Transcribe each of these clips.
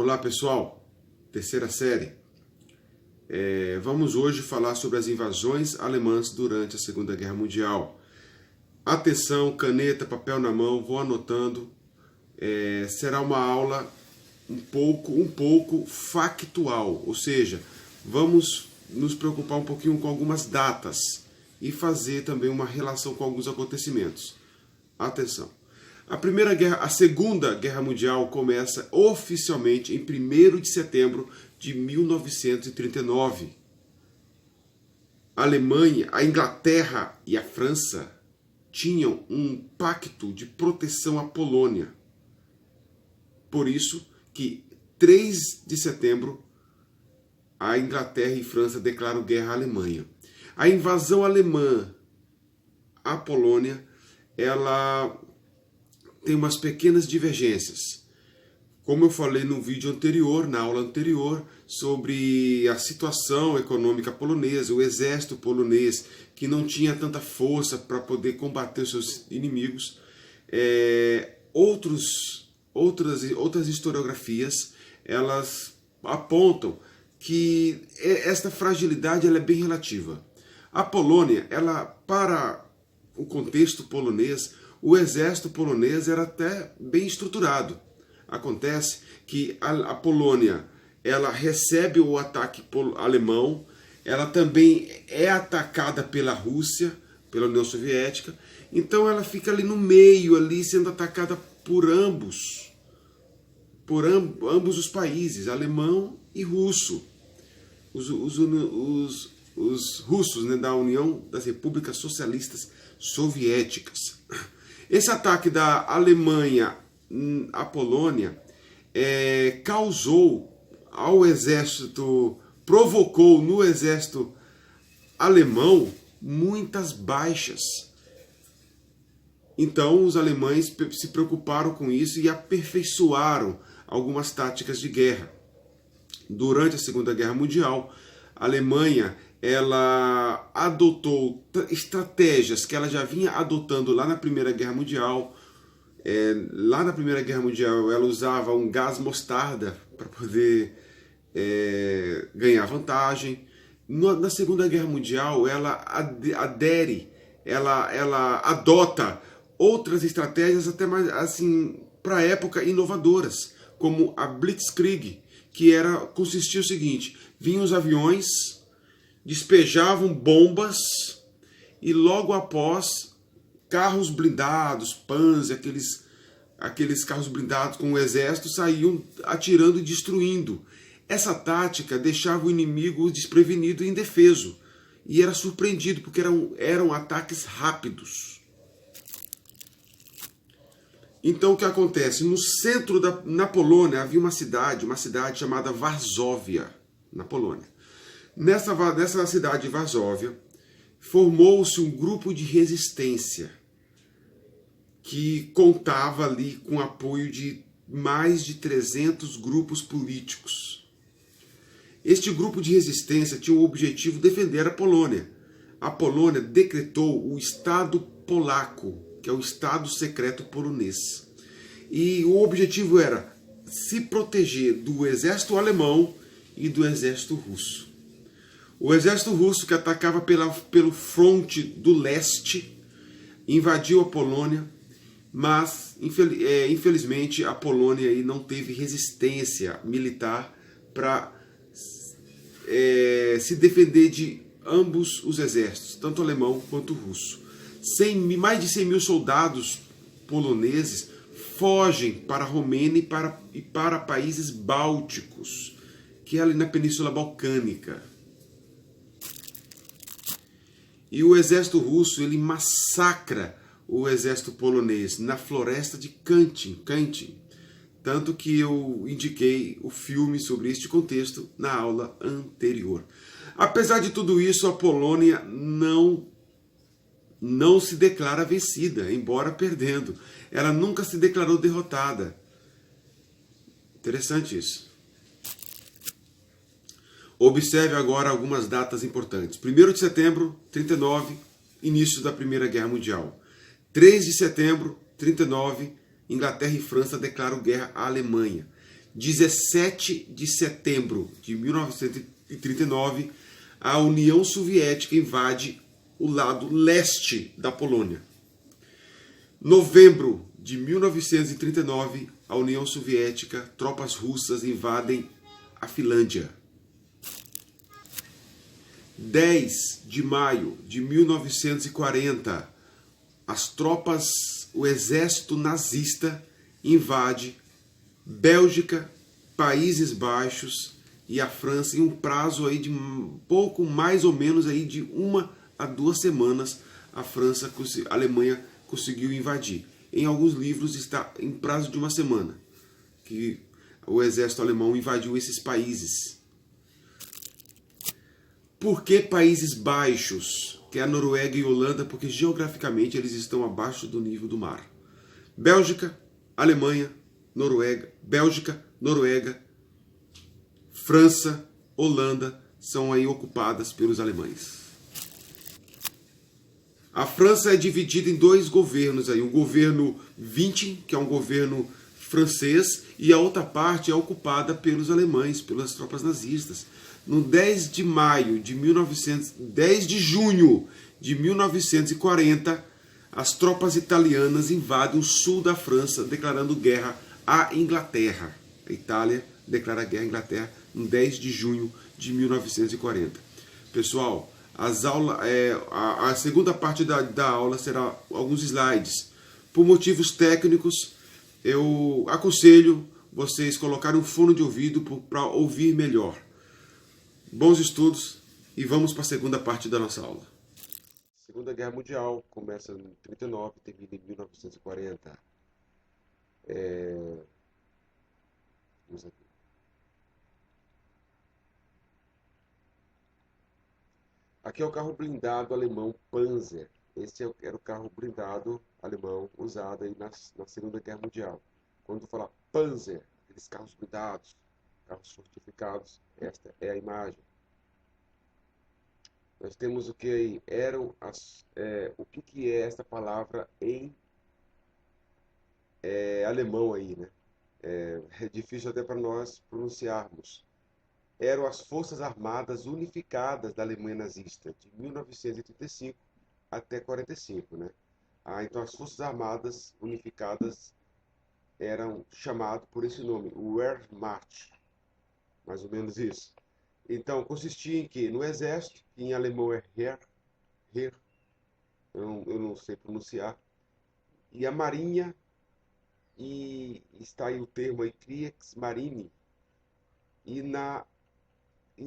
Olá pessoal, terceira série. Vamos hoje falar sobre as invasões alemãs durante a Segunda Guerra Mundial. Atenção, caneta, papel na mão, vou anotando. Será uma aula um pouco factual, ou seja, vamos nos preocupar um pouquinho com algumas datas e fazer também uma relação com alguns acontecimentos. Atenção. A Segunda Guerra Mundial começa oficialmente em 1º de setembro de 1939. A Alemanha, a Inglaterra e a França tinham um pacto de proteção à Polônia. Por isso que 3 de setembro a Inglaterra e França declaram guerra à Alemanha. A invasão alemã à Polônia, ela tem umas pequenas divergências. Como eu falei no vídeo anterior, na aula anterior, sobre a situação econômica polonesa, o exército polonês, que não tinha tanta força para poder combater os seus inimigos, outras historiografias, elas apontam que esta fragilidade ela é bem relativa. A Polônia, para o contexto polonês, o exército polonês era até bem estruturado. Acontece que a Polônia ela recebe o ataque alemão, ela também é atacada pela Rússia, pela União Soviética, então ela fica ali no meio, ali sendo atacada por ambos os países, alemão e russo. Os russos, né, da União das Repúblicas Socialistas Soviéticas. Esse ataque da Alemanha à Polônia provocou no exército alemão muitas baixas. Então os alemães se preocuparam com isso e aperfeiçoaram algumas táticas de guerra. Durante a Segunda Guerra Mundial, a Alemanha ela adotou estratégias que ela já vinha adotando lá na Primeira Guerra Mundial. Lá na Primeira Guerra Mundial ela usava um gás mostarda para poder ganhar vantagem. Na Segunda Guerra Mundial ela ela adota outras estratégias até mais assim para a época inovadoras, como a Blitzkrieg, que consistia o seguinte: vinham os aviões, despejavam bombas e logo após carros blindados, Panzer, aqueles carros blindados com o exército saíam atirando e destruindo. Essa tática deixava o inimigo desprevenido e indefeso e era surpreendido porque eram ataques rápidos. Então o que acontece? No centro na Polônia havia uma cidade chamada Varsóvia, na Polônia. Nessa cidade de Varsóvia, formou-se um grupo de resistência que contava ali com o apoio de mais de 300 grupos políticos. Este grupo de resistência tinha o objetivo de defender a Polônia. A Polônia decretou o Estado Polaco, que é o Estado Secreto Polonês. E o objetivo era se proteger do exército alemão e do exército russo. O exército russo, que atacava pelo fronte do leste, invadiu a Polônia, mas infelizmente a Polônia aí não teve resistência militar para se defender de ambos os exércitos, tanto alemão quanto russo. Mais de 100 mil soldados poloneses fogem para a Romênia e para países bálticos, que é ali na Península Balcânica. E o exército russo ele massacra o exército polonês na floresta de Katyn. Tanto que eu indiquei o filme sobre este contexto na aula anterior. Apesar de tudo isso, a Polônia não se declara vencida, embora perdendo. Ela nunca se declarou derrotada. Interessante isso. Observe agora algumas datas importantes. 1º de setembro, 39, início da Primeira Guerra Mundial. 3 de setembro, 39, Inglaterra e França declaram guerra à Alemanha. 17 de setembro de 1939, a União Soviética invade o lado leste da Polônia. Novembro de 1939, a União Soviética, tropas russas invadem a Finlândia. 10 de maio de 1940, o exército nazista invade Bélgica, Países Baixos e a França em um prazo aí de pouco mais ou menos aí de 1 a 2 semanas. A Alemanha conseguiu invadir. Em alguns livros está em prazo de 1 semana que o exército alemão invadiu esses países. Por que Países Baixos, que é a Noruega e a Holanda? Porque geograficamente eles estão abaixo do nível do mar. Bélgica, Alemanha, Noruega, Bélgica, Noruega, França, Holanda são aí ocupadas pelos alemães. A França é dividida em 2 governos aí, um governo Vichy, que é um governo francês, e a outra parte é ocupada pelos alemães, pelas tropas nazistas. No 10 de junho de 1940, as tropas italianas invadem o sul da França, declarando guerra à Inglaterra. A Itália declara guerra à Inglaterra no 10 de junho de 1940. Pessoal, a segunda parte da aula será alguns slides. Por motivos técnicos, eu aconselho vocês colocarem um fone de ouvido para ouvir melhor. Bons estudos e vamos para a segunda parte da nossa aula. Segunda Guerra Mundial começa em 1939 e termina em 1940. Vamos aqui. Aqui é o carro blindado alemão Panzer. Esse era o carro blindado alemão usado aí na Segunda Guerra Mundial. Quando falar Panzer, aqueles carros blindados, carros fortificados, esta é a imagem. Nós temos o que aí? O que é essa palavra em alemão aí, né? É difícil até para nós pronunciarmos. Eram as Forças Armadas Unificadas da Alemanha nazista, de 1935 até 1945, né? Então as Forças Armadas Unificadas eram chamadas por esse nome, Wehrmacht, mais ou menos isso. Então consistia em que? No exército, que em alemão é Heer, eu não sei pronunciar, e a marinha, e está aí o termo aí, Kriegsmarine, e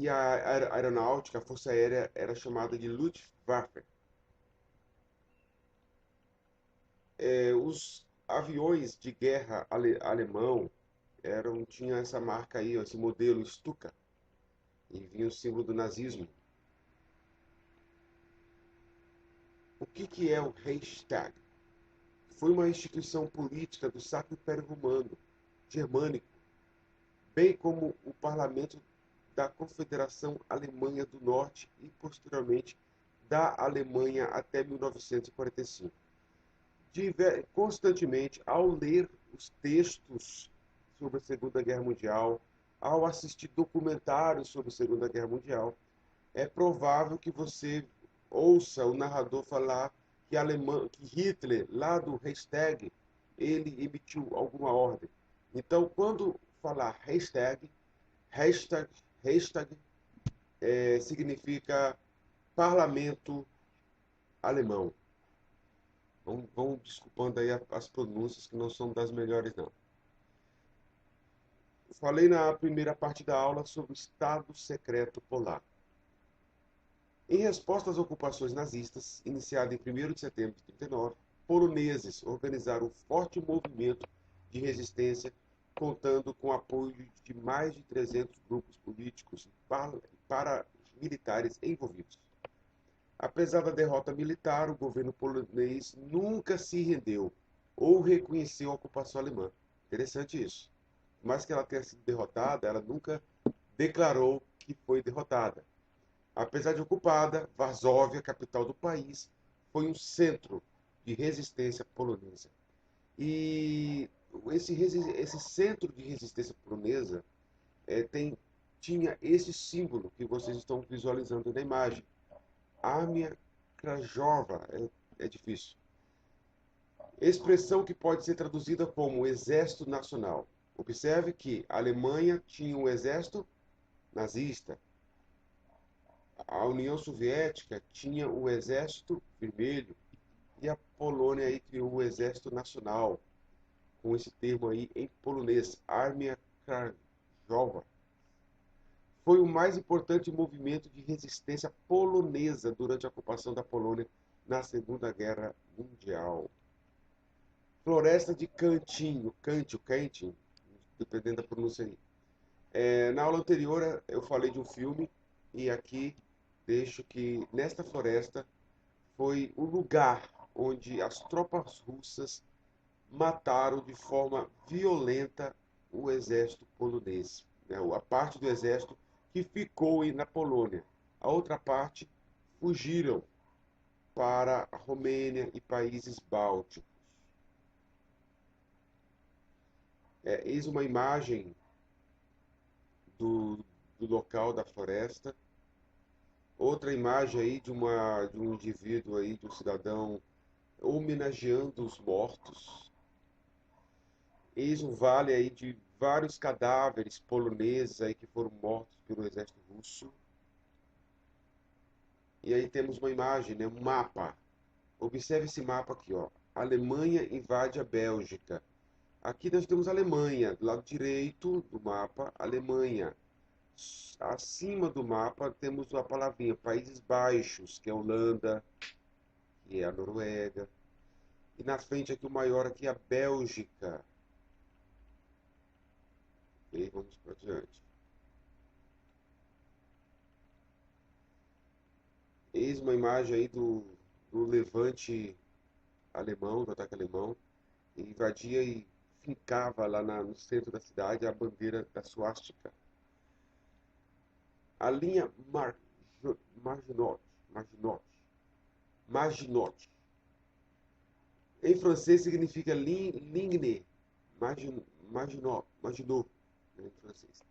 a aeronáutica, a força aérea, era chamada de Luftwaffe. Os aviões de guerra alemão tinham essa marca aí, esse modelo Stuka, e vinha o símbolo do nazismo. O que é o Reichstag? Foi uma instituição política do Sacro Império Romano, germânico, bem como o parlamento da Confederação Alemanha do Norte e, posteriormente, da Alemanha até 1945. Constantemente, ao ler os textos sobre a Segunda Guerra Mundial, ao assistir documentários sobre a Segunda Guerra Mundial, é provável que você ouça o narrador falar que Hitler, lá do Reichstag, ele emitiu alguma ordem. Então, quando falar Reichstag significa parlamento alemão. Vão desculpando aí as pronúncias, que não são das melhores, não. Falei na primeira parte da aula sobre o Estado Secreto Polaco. Em resposta às ocupações nazistas, iniciada em 1º de setembro de 1939, poloneses organizaram um forte movimento de resistência, contando com o apoio de mais de 300 grupos políticos e paramilitares envolvidos. Apesar da derrota militar, o governo polonês nunca se rendeu ou reconheceu a ocupação alemã. Interessante isso. Por mais que ela tenha sido derrotada, ela nunca declarou que foi derrotada. Apesar de ocupada, Varsóvia, capital do país, foi um centro de resistência polonesa. E esse centro de resistência polonesa tinha esse símbolo que vocês estão visualizando na imagem. Armia Krajowa, é difícil. Expressão que pode ser traduzida como Exército Nacional. Observe que a Alemanha tinha um exército nazista, a União Soviética tinha o Exército Vermelho e a Polônia aí criou o Exército Nacional, com esse termo aí em polonês, Armia Krajowa. Foi o mais importante movimento de resistência polonesa durante a ocupação da Polônia na Segunda Guerra Mundial. Floresta de Cantinho, Cantin, dependendo da pronúncia aí. Na aula anterior eu falei de um filme e aqui deixo que nesta floresta foi o lugar onde as tropas russas mataram de forma violenta o exército polonês, né? A parte do exército que ficou na Polônia. A outra parte fugiram para a Romênia e países bálticos. Eis uma imagem do local da floresta. Outra imagem aí de um indivíduo aí, de um cidadão homenageando os mortos. Eis um vale aí de vários cadáveres poloneses aí que foram mortos pelo exército russo. E aí temos uma imagem, né, um mapa. Observe esse mapa aqui, ó. Alemanha invade a Bélgica. Aqui nós temos a Alemanha, do lado direito do mapa, Alemanha. Acima do mapa temos a palavrinha Países Baixos, que é a Holanda, que é a Noruega. E na frente aqui o maior aqui é a Bélgica. E vamos para diante. Eis uma imagem aí do levante alemão, do ataque alemão. Ele invadia e fincava lá no centro da cidade a bandeira da suástica. A linha Maginot. Em francês significa ligne, Maginot, né, em francês.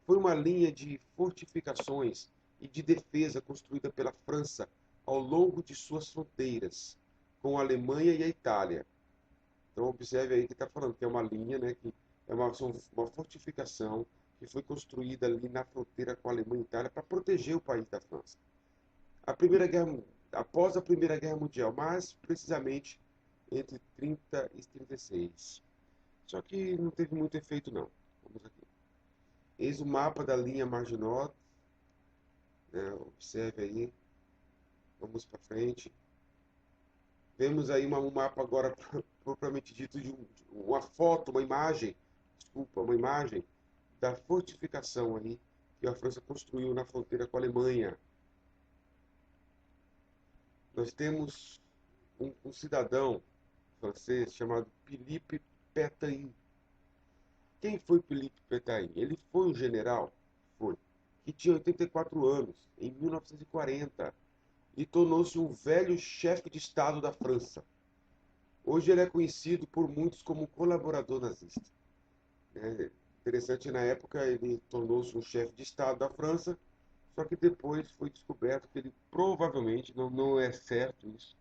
Foi uma linha de fortificações e de defesa construída pela França ao longo de suas fronteiras com a Alemanha e a Itália. Então observe aí que está falando que é uma linha, né, que é uma fortificação que foi construída ali na fronteira com a Alemanha e a Itália para proteger o país da França. Após a Primeira Guerra Mundial, mais precisamente entre 30 e 36. Só que não teve muito efeito não. Vamos aqui. Eis o mapa da linha Maginot, né, observe aí. Vamos para frente. Vemos aí um mapa agora propriamente dito de uma foto, uma imagem da fortificação aí que a França construiu na fronteira com a Alemanha. Nós temos um cidadão francês chamado Philippe Pétain. Quem foi Philippe Pétain? Ele foi um general, que tinha 84 anos, em 1940, e tornou-se um velho chefe de Estado da França. Hoje ele é conhecido por muitos como colaborador nazista. Interessante, na época ele tornou-se um chefe de Estado da França, só que depois foi descoberto que ele provavelmente, não é certo isso,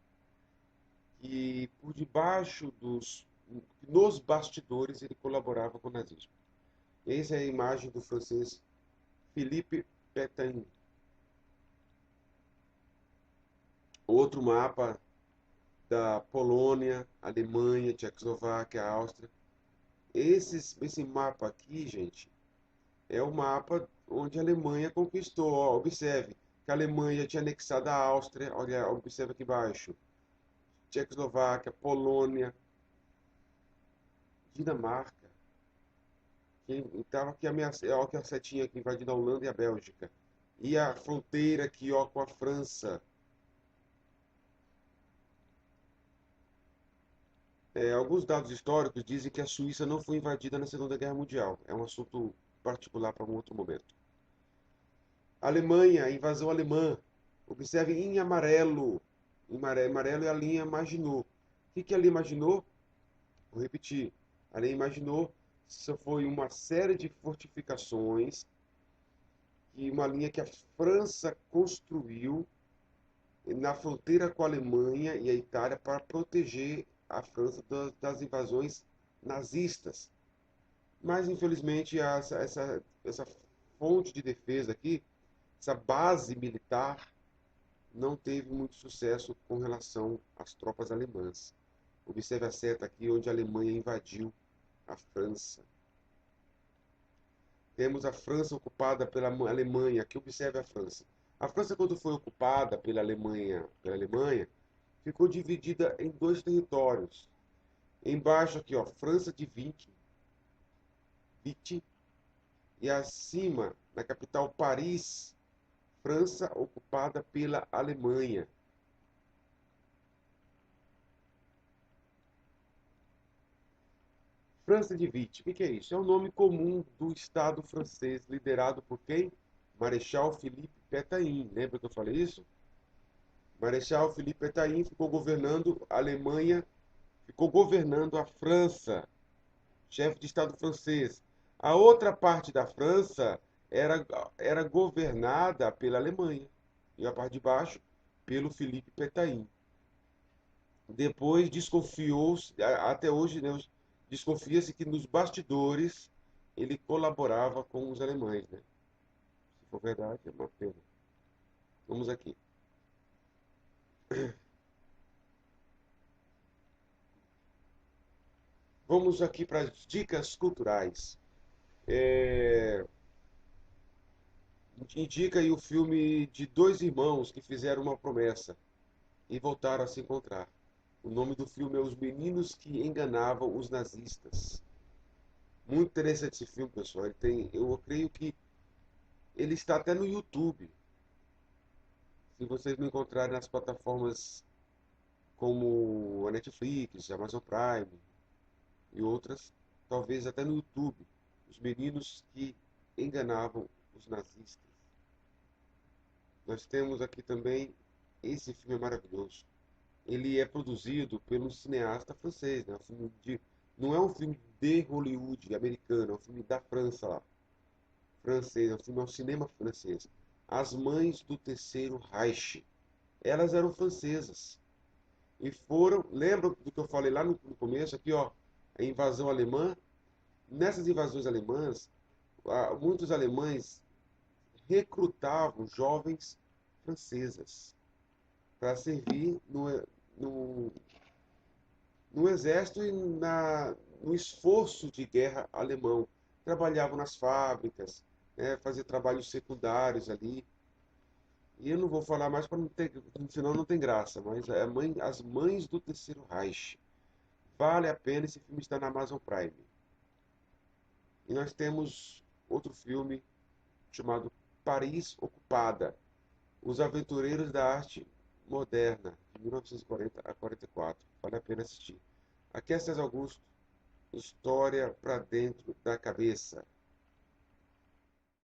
que por debaixo nos bastidores ele colaborava com o nazismo. Eis é a imagem do francês Philippe Pétain. Outro mapa da Polônia, Alemanha, Tchecoslováquia, Áustria. Esse mapa aqui, gente, é o mapa onde a Alemanha conquistou. Ó, observe que a Alemanha tinha anexado a Áustria. Olha, observe aqui embaixo. Tchecoslováquia, Polônia, Dinamarca. Estava aqui ó, que a setinha aqui invadindo a Holanda e a Bélgica. E a fronteira aqui, ó, com a França. Alguns dados históricos dizem que a Suíça não foi invadida na Segunda Guerra Mundial. É um assunto particular para um outro momento. Alemanha, invasão alemã. Observe em amarelo. Em amarelo é a linha Maginot. O que é a linha Maginot? Vou repetir. Ela imaginou, isso foi uma série de fortificações, e uma linha que a França construiu na fronteira com a Alemanha e a Itália para proteger a França das invasões nazistas. Mas, infelizmente, essa fonte de defesa aqui, essa base militar, não teve muito sucesso com relação às tropas alemãs. Observe a seta aqui onde a Alemanha invadiu a França. Temos a França ocupada pela Alemanha. Aqui observe a França. A França, quando foi ocupada pela Alemanha, ficou dividida em dois territórios. Embaixo aqui, ó, França de Vichy, e acima, na capital Paris, França ocupada pela Alemanha. França de Vichy, o que é isso? É o nome comum do Estado francês, liderado por quem? Marechal Philippe Pétain. Lembra que eu falei isso? Marechal Philippe Pétain ficou governando a Alemanha, ficou governando a França, chefe de Estado francês. A outra parte da França era governada pela Alemanha, e a parte de baixo pelo Philippe Pétain. Depois desconfiou, até hoje, né, desconfia-se que nos bastidores ele colaborava com os alemães, né? Se for verdade, é uma pena. Vamos aqui. Vamos aqui para as dicas culturais. É, indica aí o filme de dois irmãos que fizeram uma promessa e voltaram a se encontrar. O nome do filme é Os Meninos que Enganavam os Nazistas. Muito interessante esse filme, pessoal. Eu creio que ele está até no YouTube. Se vocês não encontrarem nas plataformas como a Netflix, a Amazon Prime e outras, talvez até no YouTube. Os Meninos que Enganavam os Nazistas. Nós temos aqui também, esse filme é maravilhoso. Ele é produzido pelo cineasta francês, né? Não é um filme de Hollywood americano, é um filme da França lá, francês, é um cinema francês. As Mães do Terceiro Reich, elas eram francesas e foram, lembra do que eu falei lá no começo aqui, ó, a invasão alemã? Nessas invasões alemãs, muitos alemães recrutavam jovens francesas para servir no, no exército e no esforço de guerra alemão. Trabalhavam nas fábricas, né, faziam trabalhos secundários ali. E eu não vou falar mais para não ter, senão não tem graça, mas As Mães do Terceiro Reich. Vale a pena, esse filme está na Amazon Prime. E nós temos outro filme chamado Paris Ocupada, Os Aventureiros da Arte Moderna, de 1940 a 44. Vale a pena assistir. Aqui é César Augusto, História para Dentro da Cabeça.